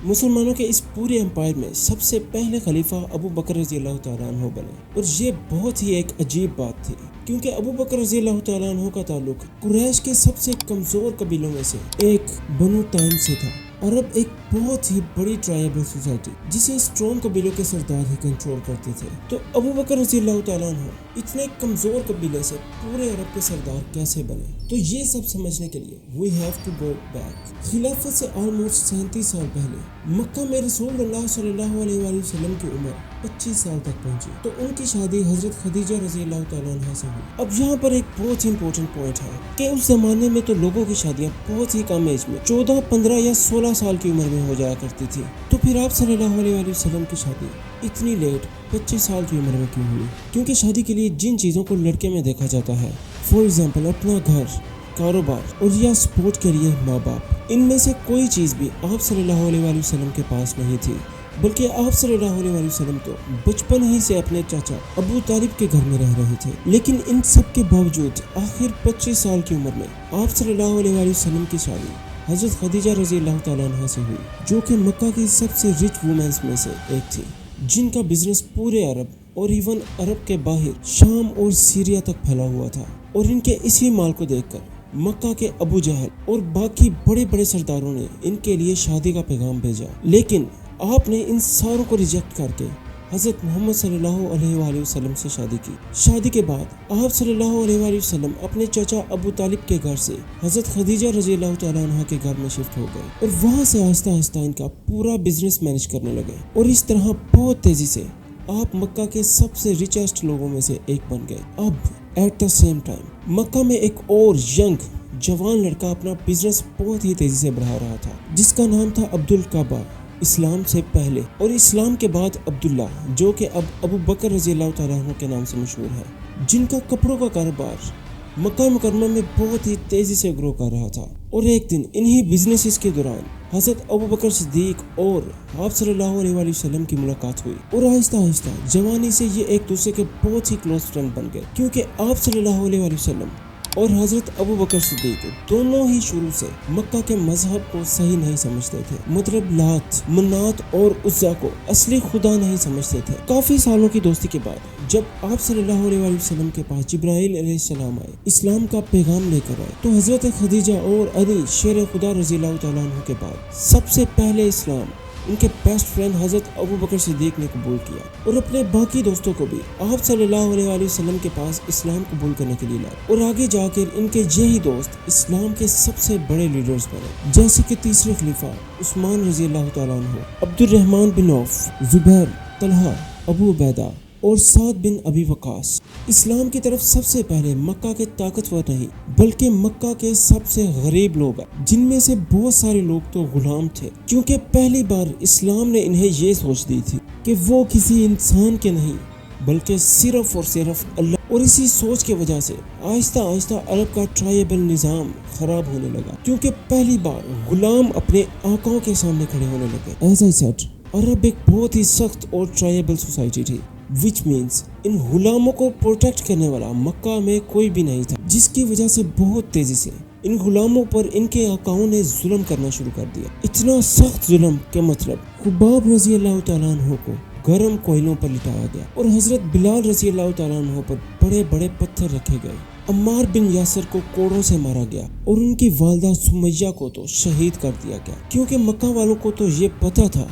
مسلمانوں کے اس پورے امپائر میں سب سے پہلے خلیفہ ابو بکر رضی اللہ تعالیٰ عنہ بنے، اور یہ بہت ہی ایک عجیب بات تھی کیونکہ ابو بکر رضی اللہ تعالیٰ عنہ کا تعلق قریش کے سب سے کمزور قبیلوں میں سے ایک بنو تائم سے تھا۔ عرب ایک بہت ہی بڑی ٹرائبل سوسائٹی جسے اسٹرانگ قبیلوں کے سردار ہی کنٹرول کرتے تھے، تو ابو بکر رضی اللہ تعالیٰ عنہ اتنے کمزور قبیلے سے پورے عرب کے سردار کیسے بنے؟ تو یہ سب سمجھنے کے لیے we have to go back۔ خلافت سے آلموسٹ 37 سال پہلے مکہ میں رسول اللہ صلی اللہ علیہ وآلہ وسلم کی عمر 25 سال تک پہنچی، تو ان کی شادی حضرت خدیجہ رضی اللہ تعالیٰ عنہ سے ہوئی۔ اب یہاں پر ایک بہت ہی امپورٹنٹ پوائنٹ ہے کہ اس زمانے میں تو لوگوں کی شادیاں بہت ہی کم ایج میں 14، 15 یا 16 سال کی عمر میں ہو جایا کرتی تھی، تو پھر آپ صلی اللہ علیہ وآلہ وسلم کی شادی اتنی لیٹ 25 سال کی عمر میں کیوں ہوئی؟ کیونکہ شادی کے لیے جن چیزوں کو لڑکے میں دیکھا جاتا ہے، فار ایگزامپل اپنا گھر، کاروبار اور یا سپورٹ کے لیے ماں باپ، ان میں سے کوئی چیز بھی آپ صلی اللہ علیہ وآلہ وسلم کے پاس نہیں تھی، بلکہ آپ صلی اللہ علیہ وآلہ وسلم تو بچپن ہی سے اپنے چاچا ابو طالب کے گھر میں رہ رہے تھے۔ لیکن ان سب کے باوجود آخر 25 سال کی عمر میں آپ صلی اللہ علیہ وآلہ وسلم کی شادی حضرت خدیجہ رضی اللہ تعالیٰ عنہ سے ہوئی، جو کہ مکہ کی سب سے رچ وومنز میں سے ایک تھی، جن کا بزنس پورے عرب اور ایون عرب کے باہر شام اور سیریا تک پھیلا ہوا تھا، اور ان کے اسی مال کو دیکھ کر مکہ کے ابو جہل اور باقی بڑے بڑے سرداروں نے ان کے لیے شادی کا پیغام بھیجا، لیکن آپ نے ان ساروں کو ریجیکٹ کر کے حضرت محمد صلی اللہ علیہ وآلہ وسلم سے شادی کی۔ شادی کے بعد آپ صلی اللہ علیہ وآلہ وسلم اپنے چچا ابو طالب کے گھر سے حضرت خدیجہ رضی اللہ تعالیٰ عنہ کے گھر میں شفٹ ہو گئے، اور وہاں سے آہستہ آہستہ ان کا پورا بزنس مینج کرنے لگے، اور اس طرح بہت تیزی سے آپ مکہ کے سب سے ریچسٹ لوگوں میں سے ایک بن گئے۔ اب ایٹ دا سیم ٹائم مکہ میں ایک اور ینگ جوان لڑکا اپنا بزنس بہت ہی تیزی سے بڑھا رہا تھا، جس کا نام تھا عبد الکعبہ، اسلام سے پہلے اور اسلام کے بعد عبداللہ، جو کہ اب ابو بکر رضی اللہ تعالیٰ عنہ کے نام سے مشہور ہے، جن کا کپڑوں کا کاروبار مکہ مکرمہ میں بہت ہی تیزی سے گرو کر رہا تھا۔ اور ایک دن انہی بزنسز کے دوران حضرت ابو بکر صدیق اور آپ صلی اللہ علیہ وآلہ وسلم کی ملاقات ہوئی، اور آہستہ آہستہ جوانی سے یہ ایک دوسرے کے بہت ہی کلوز فرینڈ بن گئے، کیونکہ آپ صلی اللہ علیہ وآلہ وسلم اور حضرت ابو بکر صدیق دونوں ہی شروع سے مکہ کے مذہب کو صحیح نہیں سمجھتے تھے، مطلب لات، منات اور عزا کو اصلی خدا نہیں سمجھتے تھے۔ کافی سالوں کی دوستی کے بعد جب آپ صلی اللہ علیہ وآلہ وسلم کے پاس جبرائیل علیہ السلام آئے، اسلام کا پیغام لے کر آئے، تو حضرت خدیجہ اور علی شیر خدا رضی اللہ تعالیٰ عنہ کے بعد سب سے پہلے اسلام ان کے بیسٹ فرینڈ حضرت ابو بکر صدیق نے قبول کیا، اور اپنے باقی دوستوں کو بھی آپ صلی اللہ علیہ وآلہ وسلم کے پاس اسلام قبول کرنے کے لیے لائے، اور آگے جا کر ان کے یہی دوست اسلام کے سب سے بڑے لیڈرز بنے، جیسے کہ تیسرے خلیفہ عثمان رضی اللہ تعالیٰ عنہ، عبد الرحمن بن عوف، زبیر، طلحہ، ابو عبیدہ اور سعد بن ابی وقاص۔ اسلام کی طرف سب سے پہلے مکہ کے طاقتور نہیں بلکہ مکہ کے سب سے غریب لوگ ہیں، جن میں سے بہت سارے لوگ تو غلام تھے، کیونکہ پہلی بار اسلام نے انہیں یہ سوچ دی تھی کہ وہ کسی انسان کے نہیں بلکہ صرف اور صرف اللہ، اور اسی سوچ کی وجہ سے آہستہ آہستہ عرب کا ٹرائبل نظام خراب ہونے لگا، کیونکہ پہلی بار غلام اپنے آقاؤں کے سامنے کھڑے ہونے لگے۔ ایز آئی سیڈ، عرب ایک بہت ہی سخت اور ٹرائبل سوسائٹی تھی، which means ان غلاموں کو پروٹیکٹ کرنے والا مکہ میں کوئی بھی نہیں تھا، جس کی وجہ سے بہت تیزی سے ان غلاموں پر ان کے آقاؤں نے ظلم کرنا شروع کر دیا، اتنا سخت ظلم کہ مطلب خباب رضی اللہ تعالیٰ عنہ کو گرم کوئلوں پر لٹایا گیا، اور حضرت بلال رضی اللہ تعالیٰ عنہ پر بڑے بڑے پتھر رکھے گئے، عمار بن یاسر کو کوڑوں سے مارا گیا، اور ان کی والدہ سمیہ کو تو شہید کر دیا گیا، کیونکہ مکہ والوں کو تو یہ پتہ تھا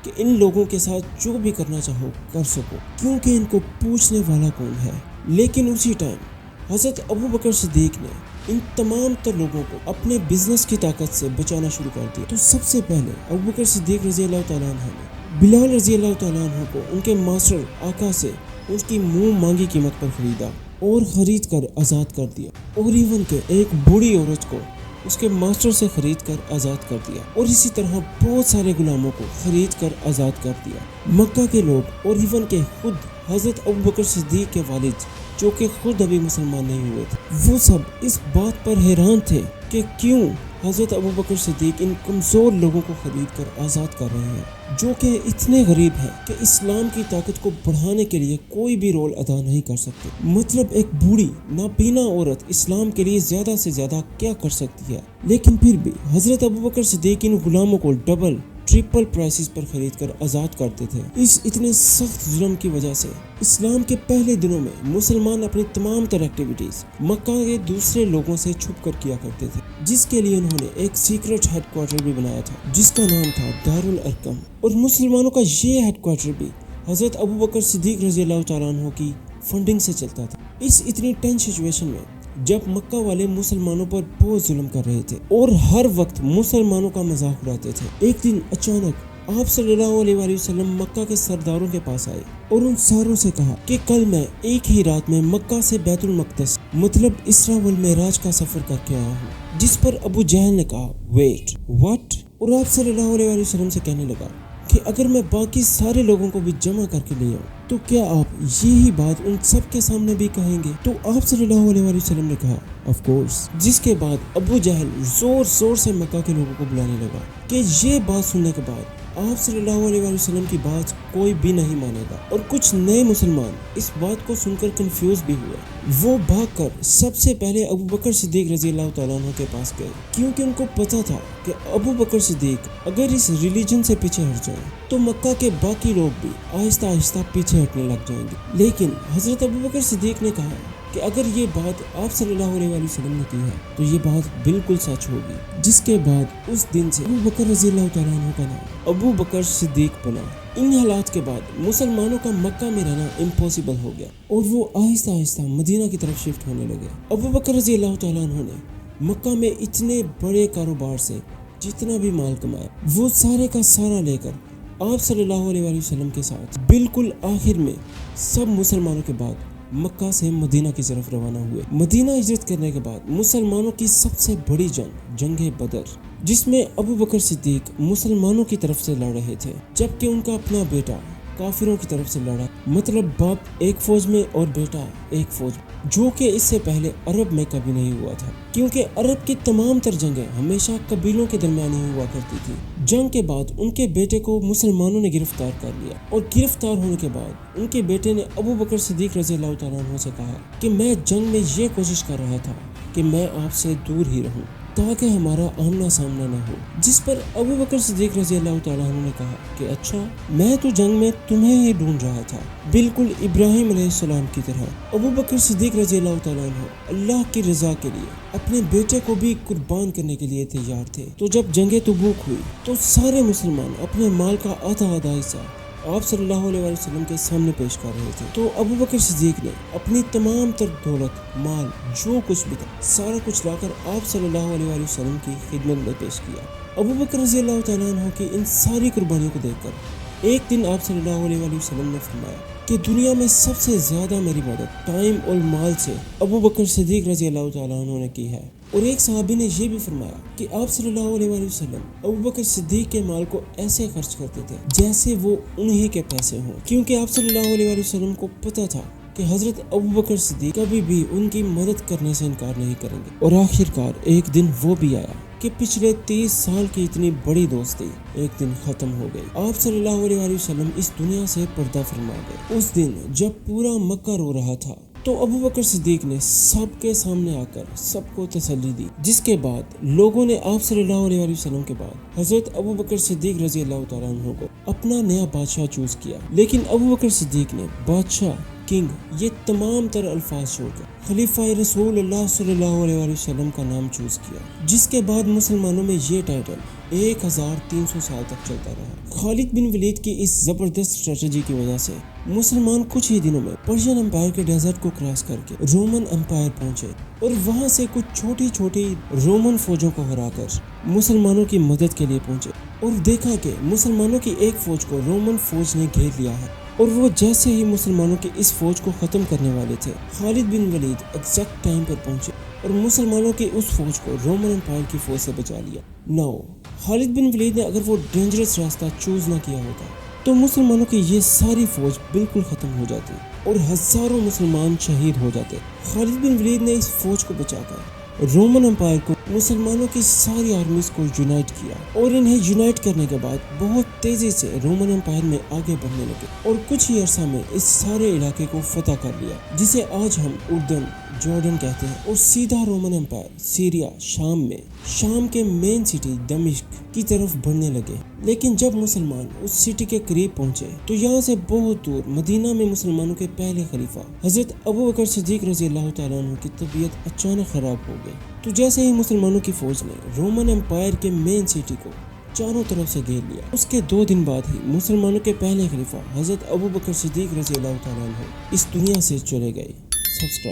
کہ ان لوگوں کے ساتھ جو بھی کرنا چاہو کر سکو، کیونکہ ان کو پوچھنے والا کون ہے۔ لیکن اسی ٹائم حضرت ابو بکر صدیق نے ان تمام تر لوگوں کو اپنے بزنس کی طاقت سے بچانا شروع کر دیا۔ تو سب سے پہلے ابو بکر صدیق رضی اللہ تعالیٰ عنہ نے بلال رضی اللہ تعالیٰ عنہ کو ان کے ماسٹر آقا سے اس کی منہ مانگی قیمت پر خریدا اور خرید کر آزاد کر دیا، اور ایون کہ ایک بوڑھی عورت کو اس کے ماسٹر سے خرید کر آزاد کر دیا، اور اسی طرح بہت سارے غلاموں کو خرید کر آزاد کر دیا۔ مکہ کے لوگ اور ایون کہ خود حضرت ابو بکر صدیق کے والد، جو کہ خود ابھی مسلمان نہیں ہوئے تھے، وہ سب اس بات پر حیران تھے کہ کیوں حضرت ابو بکر صدیق ان کمزور لوگوں کو خرید کر آزاد کر رہے ہیں، جو کہ اتنے غریب ہیں کہ اسلام کی طاقت کو بڑھانے کے لیے کوئی بھی رول ادا نہیں کر سکتے۔ مطلب ایک بوڑھی نابینا عورت اسلام کے لیے زیادہ سے زیادہ کیا کر سکتی ہے؟ لیکن پھر بھی حضرت ابو بکر صدیق ان غلاموں کو ڈبل ट्रिपल प्राइसेस पर खरीद कर आजाद करते थे। इस इतने सख्त जुल्म की वजह से इस्लाम के पहले दिनों में मुसलमान अपनी तमाम तर एक्टिविटीज मक्का के दूसरे लोगों से छुप कर किया करते थे, जिसके लिए उन्होंने एक सीक्रेट हेडक्वार्टर भी बनाया था जिसका नाम था दारुल अरकम। और मुसलमानों का ये हेडक्वार्टर भी हजरत अबू बकर सिद्दीक रज़ी अल्लाह तआला अन्हु की फंडिंग से चलता था। इस इतनी टेंस सिचुएशन में जब मक्का वाले मुसलमानों पर बहुत जुल्म कर रहे थे और हर वक्त मुसलमानों का मजाक उड़ाते थे, एक दिन अचानक आप सल्लल्लाहु अलैहि वसल्लम मक्का के सरदारों के पास आए और उन सारों से कहा कि कल मैं एक ही रात में मक्का से बैतुल मक़दस मतलब इसरा वल मेराज का सफर करके आया हूँ। जिस पर अबू जहल ने कहा वेट व्हाट, और आप सल्लल्लाहु अलैहि वसल्लम से कहने लगा कि अगर मैं बाकी सारे लोगों को भी जमा करके ले आऊं तो क्या आप यही बात उन सब के सामने भी कहेंगे? तो आप सल्लल्लाहु अलैहि वसल्लम ने कहा ऑफ कोर्स। जिसके बाद अबू जहल जोर जोर से मक्का के लोगों को बुलाने लगा कि ये बात सुनने के बाद आप सल्लल्लाहु अलैहि वसल्लम की बात कोई भी नहीं मानेगा। और कुछ नए मुसलमान इस बात को सुनकर कंफ्यूज भी हुए। वो भागकर सबसे पहले अबू बकर सिद्दीक रज़ी अल्लाह तआला अन्हु के पास गए, क्योंकि उनको पता था कि अबू बकर सिद्दीक अगर इस रिलीजन से पीछे हट जाएं तो मक्का के बाकी लोग भी आहिस्ता आहिस्ता पीछे हटने लग जाएंगे। लेकिन हजरत अबू बकर सिद्दीक ने कहा कि अगर ये बात आप सल्लल्लाहु अलैहि वसल्लम ने की है तो ये बात बिल्कुल सच होगी। जिसके बाद उस दिन से अबू बकर रज़ी अल्लाह तआला अन्हु का नाम अबू बकर सिद्दीक बना। इन हालात के बाद मुसलमानों का मक्का में रहना इम्पॉसिबल हो गया और वो आहिस्ता आहिस्ता मदीना की तरफ शिफ्ट होने लगे। अबू बकर रज़ी अल्लाह तआला अन्हु ने मक्का में इतने बड़े कारोबार से जितना भी माल कमाया वो सारे का सारा लेकर आप सल्लल्लाहु अलैहि वसल्लम के साथ बिल्कुल आखिर में सब मुसलमानों के बाद मक्का से मदीना की तरफ रवाना हुए। मदीना हिजरत करने के बाद मुसलमानों की सबसे बड़ी जंग बदर, जिसमें अबू बकर सिद्दीक मुसलमानों की तरफ से लड़ रहे थे, जबकि उनका अपना बेटा काफिरों की तरफ से लड़ा। मतलब बाप एक फौज में और बेटा एक फौज, जो कि इससे पहले अरब में कभी नहीं हुआ था, क्योंकि अरब की तमाम तर जंगें हमेशा कबीलों के दरमियान ही हुआ करती थी। जंग के बाद उनके बेटे को मुसलमानों ने गिरफ्तार कर लिया और गिरफ्तार होने के बाद उनके बेटे ने अबू बकर सिद्दीक रज़ी अल्लाह तआला अन्हु से कहा कि मैं जंग में ये कोशिश कर रहा था कि मैं आपसे दूर ही रहूं ताकि हमारा आमना सामना न हो। जिस पर अबू बकर सिद्दीक रज़ी अल्लाह तआला अन्हु ने कहा कि अच्छा, मैं तो जंग में तुम्हें ही ढूंढ रहा था, बिल्कुल इब्राहिम अलैहिस्सलाम की तरह। अबू बकर सिद्दीक रज़ी अल्लाह तआला अन्हु अल्लाह की रज़ा के लिए अपने बेटे को भी कुर्बान करने के लिए तैयार थे। तो जब जंगे तबूक हुई तो सारे मुसलमान अपने माल का आधा हिस्सा आप सल्लल्लाहु अलैहि वसल्लम के सामने पेश कर रहे थे। तो अबू बकर सिद्दीक ने अपनी तमाम तर दौलत, माल, जो कुछ भी था, सारा कुछ लाकर आप सल्लल्लाहु अलैहि वसल्लम की खिदमत में पेश किया। अबू बकर रज़ी अल्लाह तआला अन्हु की इन सारी कुर्बानियों को देखकर एक दिन आप सल्लल्लाहु अलैहि वसल्लम ने फरमाया कि दुनिया में सबसे ज्यादा मेरी मदद टाइम और माल से अबू बकर सिद्दीक रज़ी अल्लाह तआला अन्हु ने की है। और एक सहाबी ने यह भी फरमाया कि आप सल्लल्लाहु अलैहि वसल्लम अबू बकर सिद्दीक के माल को ऐसे खर्च करते थे जैसे वो उन्हीं के पैसे हों, क्योंकि आप सल्लल्लाहु अलैहि वसल्लम को पता था कि हजरत अबू बकर सिद्दीक कभी भी उनकी मदद करने से इनकार नहीं करेंगे। और आखिरकार एक दिन वो भी आया कि पिछले 30 साल की इतनी बड़ी दोस्ती एक दिन खत्म हो गई। आप सल्लल्लाहु अलैहि वसल्लम इस दुनिया से पर्दा फरमा गए। उस दिन जब पूरा मक्का रो रहा था तो अबू बकर सिद्दीक ने सबके सामने आकर सबको तसल्ली दी, जिसके बाद लोगों ने आप सल्लल्लाहु अलैहि वसल्लम के बाद हजरत अबू बकर सिद्दीक रज़ी अल्लाह तआला अन्हु को अपना नया बादशाह चूज किया। लेकिन अबू बकर सिद्दीक ने बादशाह, किंग, ये तमाम तर अल्फाज छोड़कर खलीफा रसूल अल्लाह सल्लल्लाहु अलैहि वसल्लम का नाम चूज किया, जिसके बाद मुसलमानों में ये टाइटल 1300 साल तक चलता रहा। खालिद बिन वलीद की इस जबरदस्त स्ट्रेटजी की वजह से मुसलमान कुछ ही दिनों में पर्शियन एम्पायर के डेजर्ट को क्रॉस करके रोमन एम्पायर पहुंचे और वहां से कुछ छोटी छोटी रोमन फौजों को हराकर मुसलमानों की मदद के लिए पहुंचे और देखा कि मुसलमानों की एक फौज को रोमन फौज ने घेर लिया है। और वो जैसे ही मुसलमानों की इस फौज को ख़त्म करने वाले थे, खालिद बिन वलीद एग्जैक्ट टाइम पर पहुंचे और मुसलमानों की उस फौज को रोमन एम्पायर की फौज से बचा लिया। नाउ खालिद बिन वलीद ने अगर वो डेंजरस रास्ता चूज ना किया होता तो मुसलमानों की ये सारी फौज बिल्कुल ख़त्म हो जाती और हज़ारों मुसलमान शहीद हो जाते। खालिद बिन वलीद ने इस फौज को बचाकर रोमन एम्पायर को मुसलमानों की सारी आर्मीज को यूनाइट किया और इन्हें यूनाइट करने के बाद बहुत तेजी से रोमन एम्पायर में आगे बढ़ने लगे और कुछ ही अरसा में इस सारे इलाके को फतह कर लिया, जिसे आज हम उर्दन, जॉर्डन कहते हैं और सीधा रोमन एम्पायर सीरिया शाम के मेन सिटी दमिश्क की तरफ बढ़ने लगे। लेकिन जब मुसलमान उस सिटी के करीब पहुंचे तो यहाँ से बहुत दूर मदीना में मुसलमानों के पहले खलीफा हजरत अबू बकर सिद्दीक रज़ी अल्लाह तआला अन्हु की तबीयत अचानक खराब हो गई। तो जैसे ही मुसलमानों की फौज ने रोमन एम्पायर के मेन सिटी को चारों तरफ से घेर लिया, उसके 2 दिन बाद ही मुसलमानों के पहले खलीफा हजरत अबू बकर सिद्दीक रज़ी अल्लाह तआला अन्हु इस दुनिया से चले गए। सब्सक्राइब।